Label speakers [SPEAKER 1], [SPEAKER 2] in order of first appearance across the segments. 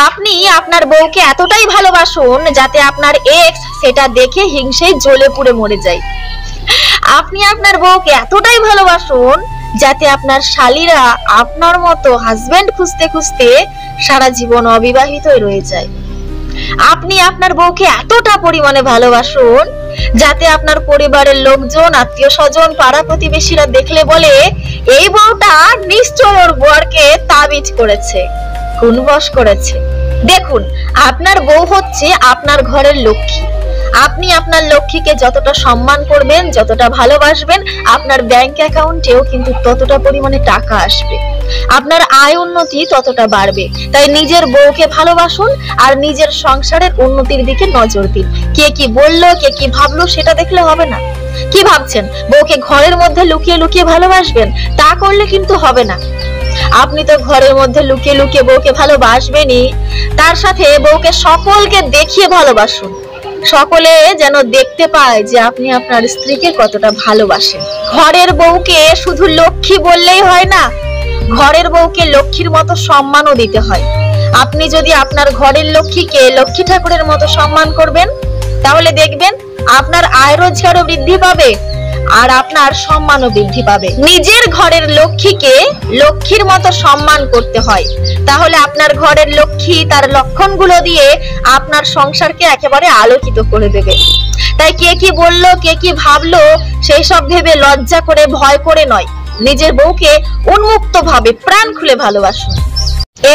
[SPEAKER 1] আপনি আপনার বউকে এতটাই ভালোবাসুন যাতে আপনার এক্স সেটা দেখে হিংসেই জ্বলে পুড়ে মরে যায়। আপনি আপনার বউকে এতটাই ভালোবাসুন যাতে আপনার শালীরা আপনার মতো হাজবেন্ড খুঁজতে খুঁজতে সারা জীবন অবিবাহিতই রয়ে যায়। আপনি আপনার বউকে এতটা পরিমাণে ভালোবাসুন যাতে আপনার পরিবারের লোকজন, আত্মীয় স্বজন, পাড়া প্রতিবেশীরা দেখলে বলে এই বউটা নিশ্চয় ওর বরকে তাবিজ করেছে, খুনবশ করেছে। দেখুন, আপনার বউ হচ্ছে আপনার ঘরের লক্ষ্মী। আপনি আপনার লক্ষ্মীকে যতটা সম্মান করবেন, যতটা ভালোবাসবেন, আপনার ব্যাংক অ্যাকাউন্টেও কিন্তু ততটা পরিমাণে টাকা আসবে, আপনার আয় উন্নতি ততটা বাড়বে। তাই নিজের বউকে ভালোবাসুন আর নিজের সংসারের উন্নতির দিকে নজর দিন। কে কি বললো, কে কি ভাবলো সেটা দেখলে হবে না। কি ভাবছেন বউকে ঘরের মধ্যে লুকিয়ে লুকিয়ে ভালোবাসবেন? তা করলে কিন্তু হবে না। আপনি তো ঘরের মধ্যে লুকিয়ে লুকিয়ে বউকে ভালোবাসবেনই, তার সাথে বউকে সকলকে দেখিয়ে ভালোবাসুন। সকলে যেন দেখতে পায় যে আপনি আপনার স্ত্রীকে কতটা ভালোবাসেন। ঘরের বউকে শুধু লক্ষ্মী বললেই হয় না, ঘরের বউকে লক্ষ্মীর মতো সম্মানও দিতে হয়। আপনি যদি আপনার ঘরের লক্ষ্মীকে লক্ষ্মী ঠাকুরের মতো সম্মান করবেন, তাহলে দেখবেন আপনার আয় রোজগারও বৃদ্ধি পাবে আর আপনার সম্মানও বৃদ্ধি পাবে। নিজের ঘরের লক্ষ্মীকে লক্ষ্মীর মতো সম্মান করতে হয়, তাহলে আপনার ঘরের লক্ষ্মী তার লক্ষণগুলো দিয়ে আপনার সংসারকে একেবারে আলোকিত করে দেবে। তাই কে কি বললো, কে কি ভাবলো সেই সব ভেবে লজ্জা করে, ভয় করে নয়, নিজের বউকে উন্মুক্ত ভাবে প্রাণ খুলে ভালোবাসুন।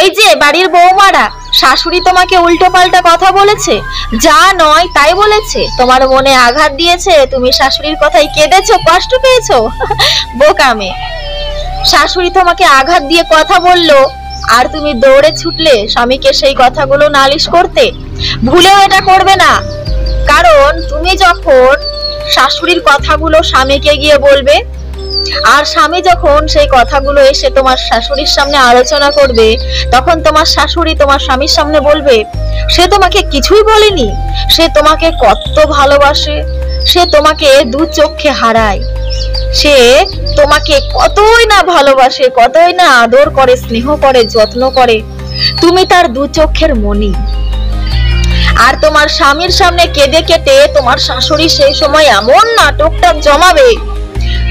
[SPEAKER 1] এই যে বাড়ির বৌমারা, শাশুড়ি তোমাকে উল্টো পাল্টা কথা বলেছে, যা নয় তাই বলেছে, তোমার মনে আঘাত দিয়েছে, তুমি শাশুড়ির কথায় কেঁদেছো, কষ্ট পেয়েছো। বোকামে, শাশুড়ি তোমাকে আঘাত দিয়ে কথা বললো আর তুমি দৌড়ে ছুটলে স্বামীকে সেই কথাগুলো নালিশ করতে। ভুলেও এটা করবে না, কারণ তুমি যখন শাশুড়ির কথাগুলো স্বামীকে গিয়ে বলবে আর স্বামী যখন সেই কথাগুলো এসে তোমার শাশুড়ির সামনে আলোচনা করবে, তখন তোমার শাশুড়ি তোমার স্বামীর সামনে বলবে সে তোমাকে কিছুই বলেনি, সে তোমাকে কত ভালোবাসে, সে তোমাকে দু চোখে হারায়, সে তোমাকে কতই না ভালোবাসে, কতই না আদর করে, স্নেহ করে, যত্ন করে, তুমি তার দু চোখের মণি। আর তোমার স্বামীর সামনে কেঁদে কেটে তোমার শাশুড়ি সেই সময় এমন নাটকটা জমাবে,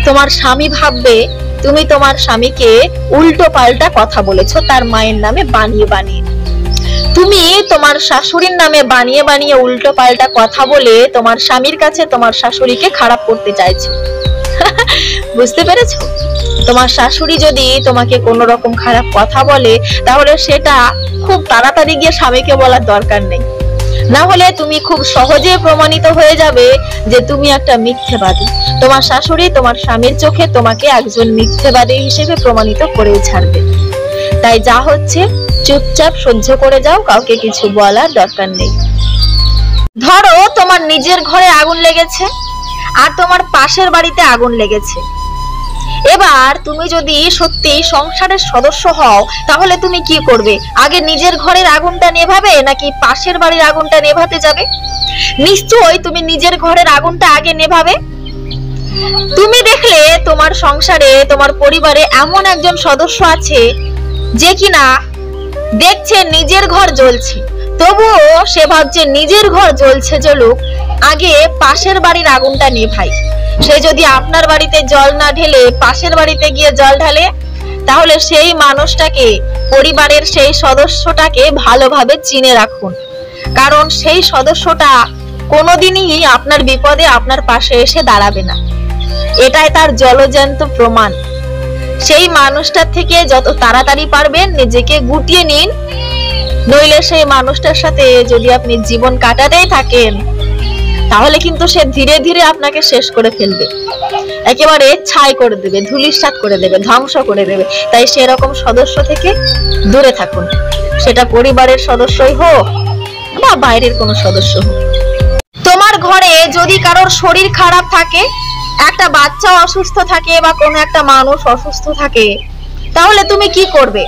[SPEAKER 1] তোমার স্বামী ভাববে তুমি তোমার স্বামীকে উল্টো পাল্টা কথা বলেছো তার মায়ের নামে বানিয়ে বানিয়ে। তুমি তোমার শাশুড়ির নামে বানিয়ে বানিয়ে উল্টো পাল্টা কথা বলে তোমার স্বামীর কাছে তোমার শাশুড়িকে খারাপ করতে চাইছো। বুঝতে পেরেছো? তোমার শাশুড়ি যদি তোমাকে কোনো রকম খারাপ কথা বলে, তাহলে সেটা খুব তাড়াতাড়ি গিয়ে স্বামীকে বলার দরকার নেই, না হলে তুমি খুব সহজে প্রমাণিত হয়ে যাবে যে তুমি একটা মিথ্যেবাদী। তোমার শাশুড়ি তোমার স্বামীর চোখে তোমাকে একজন মিথ্যেবাদী হিসেবে প্রমাণিত করেই ছাড়বে। তাই যা হচ্ছে চুপচাপ সহ্য করে যাও, কাউকে কিছু বলার দরকার নেই। ধরো তোমার নিজের ঘরে আগুন লেগেছে আর তোমার পাশের বাড়িতে আগুন লেগেছে। এবার তুমি যদি সত্যি সংসারের সদস্য হও, তাহলে তুমি কি করবে? আগে নিজের ঘরের আগুনটা নেভাবে নাকি পাশের বাড়ির আগুনটা নেভাতে যাবে? নিশ্চয়ই তুমি নিজের ঘরের আগুনটা আগে নেভাবে। তুমি দেখলে তোমার সংসারে, তোমার পরিবারে এমন একজন সদস্য আছে যে কিনা দেখছে নিজের ঘর জ্বলছে, তবুও সে ভাবছে নিজের ঘর জ্বলছে জ্বলুক, আগে পাশের বাড়ির আগুনটা নেভাই। সে যদি আপনার বাড়িতে জল না ঢেলে পাশের বাড়িতে গিয়ে জল ঢালে, তাহলে সেই মানুষটাকে, পরিবারের সেই সদস্যটাকে ভালোভাবে চিনে রাখুন, কারণ সেই সদস্যটা কোনোদিনই আপনার বিপদে আপনার পাশে এসে দাঁড়াবে না। এটাই তার জলজ্যান্ত প্রমাণ। সেই মানুষটার থেকে যত তাড়াতাড়ি পারবেন নিজেকে গুটিয়ে নিন, নইলে সেই মানুষটার সাথে যদি আপনি জীবন কাটাতেই থাকেন, তাহলে কিন্তু সে ধীরে ধীরে আপনাকে শেষ করে ফেলবে, একেবারে ছাই করে দেবে, ধূলিসাৎ করে দেবে, ধ্বংস করে দেবে। তাই সেরকম সদস্য থেকে দূরে থাকুন, সেটা পরিবারের সদস্যই হোক বা বাইরের কোনো সদস্য হোক। তোমার ঘরে যদি কারোর শরীর খারাপ থাকে, একটা বাচ্চা অসুস্থ থাকে বা কোনো একটা মানুষ অসুস্থ থাকে, তাহলে তুমি কি করবে?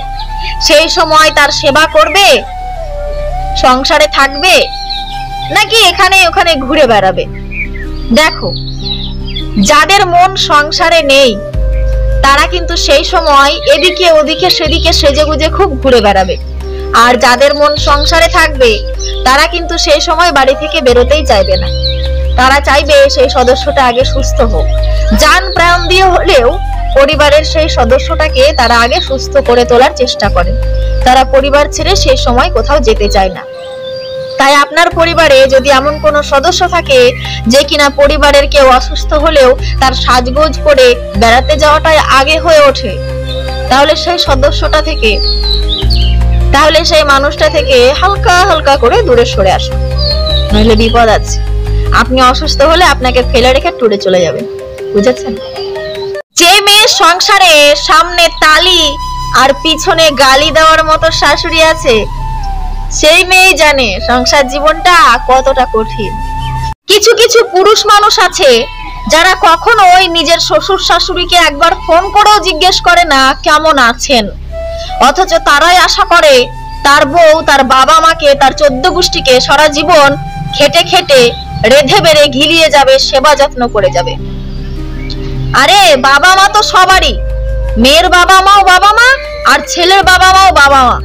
[SPEAKER 1] সেই সময় তার সেবা করবে, সংসারে থাকবে, নাকি এখানে ওখানে ঘুরে বেড়াবে? দেখো, যাদের মন সংসারে নেই তারা কিন্তু সেই সময় এদিকে ওদিকে সেদিকে সেজেগুজে খুব ঘুরে বেড়াবে। আর যাদের মন সংসারে থাকবে তারা কিন্তু সেই সময় বাড়ি থেকে বেরোতেই চাইবে না। তারা চাইবে সেই সদস্যটা আগে সুস্থ হোক, জান প্রাণ দিয়ে হলেও পরিবারের সেই সদস্যটাকে তারা আগে সুস্থ করে তোলার চেষ্টা করে। তারা পরিবার ছেড়ে সেই সময় কোথাও যেতে চায় না। তাই আপনার পরিবারে যদি এমন কোনো সদস্য থাকে যে কিনা পরিবারের কেউ অসুস্থ হলেও তার সাজগোজ করে বেড়াতে যাওয়াটাই আগে হয়ে ওঠে, তাহলে সেই মানুষটা থেকে হালকা হালকা করে দূরে সরে আসুন, নইলে বিপদ আছে। আপনি অসুস্থ হলে আপনাকে ফেলে রেখে টুরে চলে যাবে, বুঝেছেন? যে মেয়ে সংসারে সামনে তালি আর পিছনে গালি দেওয়ার মতো শাশুড়ি আছে, সেই মেয়ে জানে সংসার জীবনটা কতটা কঠিন। কিছু কিছু পুরুষ মানুষ আছে যারা কখনোই নিজের শ্বশুর শাশুড়িকে একবার ফোন করেও জিজ্ঞেস করে না কেমন আছেন, অথচ তারাই আশা করে তার বউ তার বাবা মাকে, তার 14 গোষ্ঠীকে সারা জীবন খেটে খেটে রেধে বেড়ে ঘিলিয়ে যাবে, সেবা যত্ন করে যাবে। আরে বাবা মা তো সবারই, মেয়ের বাবা মাও বাবা মা আর ছেলের বাবা মাও বাবা মা।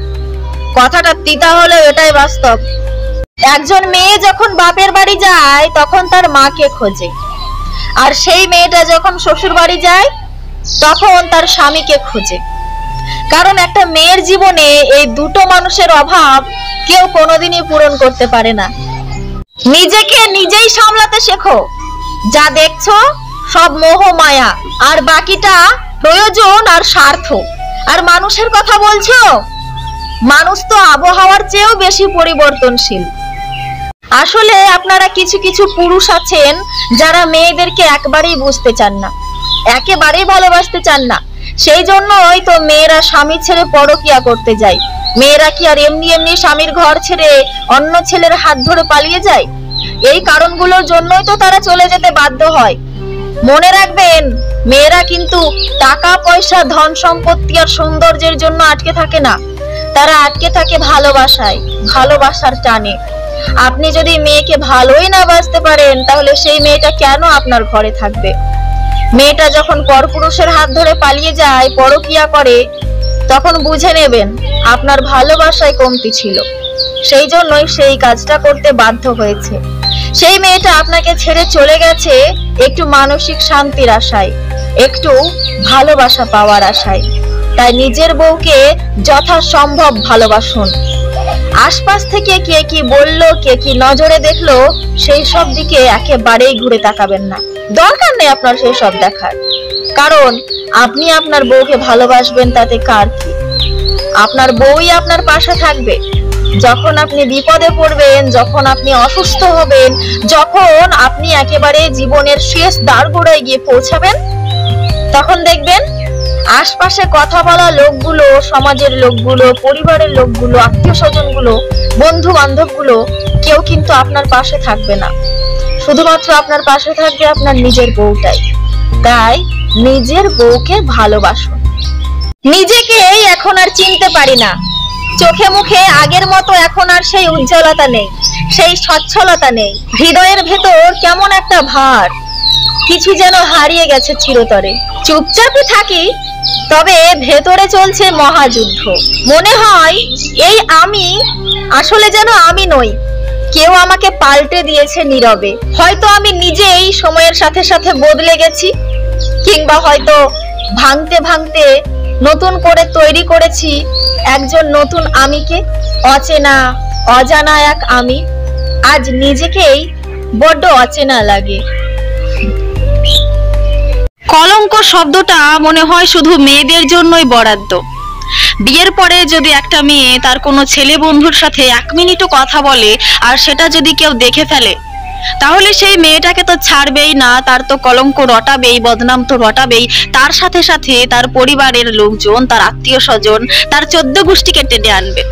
[SPEAKER 1] কথাটা তিতা হলেও এটাই বাস্তব। একজন মেয়ে যখন বাপের বাড়ি যায় তখন তার মাকে খোঁজে, আর সেই মেয়েটা যখন শ্বশুর বাড়ি যায় তখন তার স্বামীকে খোঁজে। কারণ একটা মেয়ের জীবনে এই দুটো মানুষের অভাব কেউ কোনোদিনই পূরণ করতে পারে না। নিজেকে নিজেই সামলাতে শেখো। যা দেখছো সব মোহ মায়া, আর বাকিটা প্রয়োজন আর স্বার্থ। আর মানুষের কথা বলছো, মানুষ তো আবহাওয়ার চেয়েও বেশি পরিবর্তনশীল। আসলে আপনারা কিছু কিছু পুরুষ আছেন যারা মেয়েদেরকে একবারেই বুঝতে চান না, একেবারেই ভালোবাসতে চান না। সেই জন্যই তো মেয়েরা স্বামী ছেড়ে পরকিয়া করতে যায়। মেয়েরা কি আর এমনি এমনি স্বামীর ঘর ছেড়ে অন্য ছেলের হাত ধরে পালিয়ে যায়? এই কারণগুলোর জন্যই তো তারা চলে যেতে বাধ্য হয়। মনে রাখবেন, মেয়েরা কিন্তু টাকা পয়সা ধন সম্পত্তি আর সৌন্দর্যের জন্য আটকে থাকে না, তারা আটকে থাকে ভালোবাসায়, ভালোবাসার টানে। আপনি যদি মেয়েকে ভালোই না বাসতে পারেন তাহলে সেই মেয়েটা কেন আপনার ঘরে থাকবে? মেয়েটা যখন পরপুরুষের হাত ধরে পালিয়ে যায়, পরকিয়া করে, তখন বুঝে নেবেন আপনার ভালোবাসায় কমতি ছিল, সেই জন্যই সেই কাজটা করতে বাধ্য হয়েছে। সেই মেয়েটা আপনাকে ছেড়ে চলে গেছে একটু মানসিক শান্তির আশায়, একটু ভালোবাসা পাওয়ার আশায়। তাই নিজের বউকে যথাসম্ভব ভালোবাসুন। আশপাশ থেকে কে কি বললো, কে কি নজরে দেখলো, সেই সব দিকে একেবারেই ঘুরে তাকাবেন না। দরকার নেই আপনার সেই সব দেখার, কারণ আপনি আপনার বউকে ভালোবাসবেন তাতে কার কি? আপনার বউই আপনার পাশে থাকবে। যখন আপনি বিপদে পড়বেন, যখন আপনি অসুস্থ হবেন, যখন আপনি একেবারে জীবনের শেষ দাঁড়গোড়ায় গিয়ে পৌঁছাবেন, তখন দেখবেন আশপাশে কথা বলা লোকগুলো, সমাজের লোকগুলো, পরিবারের লোকগুলো, আত্মীয় স্বজনগুলো, বন্ধু বান্ধবগুলো কেউ কিন্তু আপনার পাশে থাকবে না। শুধুমাত্র আপনার পাশে থাকবে আপনার নিজের বউটাই। তাই নিজের বউকে ভালোবাসুন। নিজেকেই এখন আর চিনতে পারি না, চোখে মুখে আগের মতো এখন আর সেই উজ্জ্বলতা নেই, সেই স্বচ্ছলতা নেই। হৃদয়ের ভেতর কেমন একটা ভার, কিছু যেন হারিয়ে গেছে চিরতরে। চুপচাপই থাকি, তবে ভেতরে চলছে মহাযুদ্ধ। মনে হয় এই আমি আসলে যেন আমি নই, কেউ আমাকে পাল্টে দিয়েছে নীরবে। হয়তো আমি নিজেই সময়ের সাথে সাথে বদলে গেছি, কিংবা হয়তো ভাঙতে ভাঙতে নতুন করে তৈরি করেছি একজন নতুন আমিকে, অচেনা অজানা এক আমি। আজ নিজেকেই বড্ড অচেনা লাগে। কলঙ্ক শব্দটা মনে হয় শুধু মেয়েদের জন্যই বরাদ্দ। বিয়ের পরে যদি একটা মেয়ে তার কোনো ছেলে বন্ধুর সাথে 1 মিনিটও কথা বলে আর সেটা যদি কেউ দেখে ফেলে, তাহলে সেই মেয়েটাকে তো ছাড়বেই না, তার তো কলঙ্ক রটাবেই, বদনাম তো রটাবেই। তার সাথে সাথে তার পরিবারের লোকজন, তার আত্মীয় স্বজন, তার 14 গোষ্ঠীকে টেনে আনবে।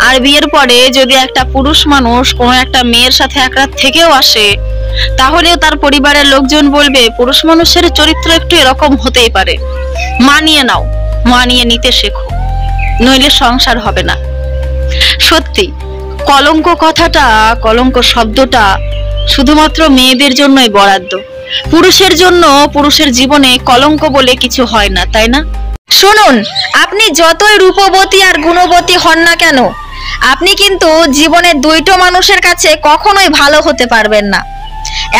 [SPEAKER 1] আর বিয়ের পরে যদি একটা পুরুষ মানুষ কোনো একটা মেয়ের সাথে এক রাত থেকেও আসে, তাহলেও তার পরিবারের লোকজন বলবে পুরুষ মানুষের চরিত্র একটু এরকম হতেই পারে, মানিয়ে নাও, মানিয়ে নিতে শেখো, নইলে সংসার হবে না। সত্যি কলঙ্ক কথাটা, কলঙ্ক শব্দটা শুধুমাত্র মেয়েদের জন্যই বরাদ্দ। পুরুষের জন্য, পুরুষের জীবনে কলঙ্ক বলে কিছু হয় না, তাই না? শুনুন, আপনি যতই রূপবতী আর গুণবতী হন না কেন, আপনি কিন্তু জীবনে দুইটো মানুষের কাছে কখনোই ভালো হতে পারবেন না।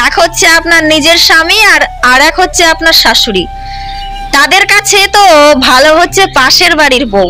[SPEAKER 1] এক হচ্ছে আপনার নিজের স্বামী আর এক হচ্ছে আপনার শাশুড়ি। তাদের কাছে তো ভালো হচ্ছে পাশের বাড়ির বউ।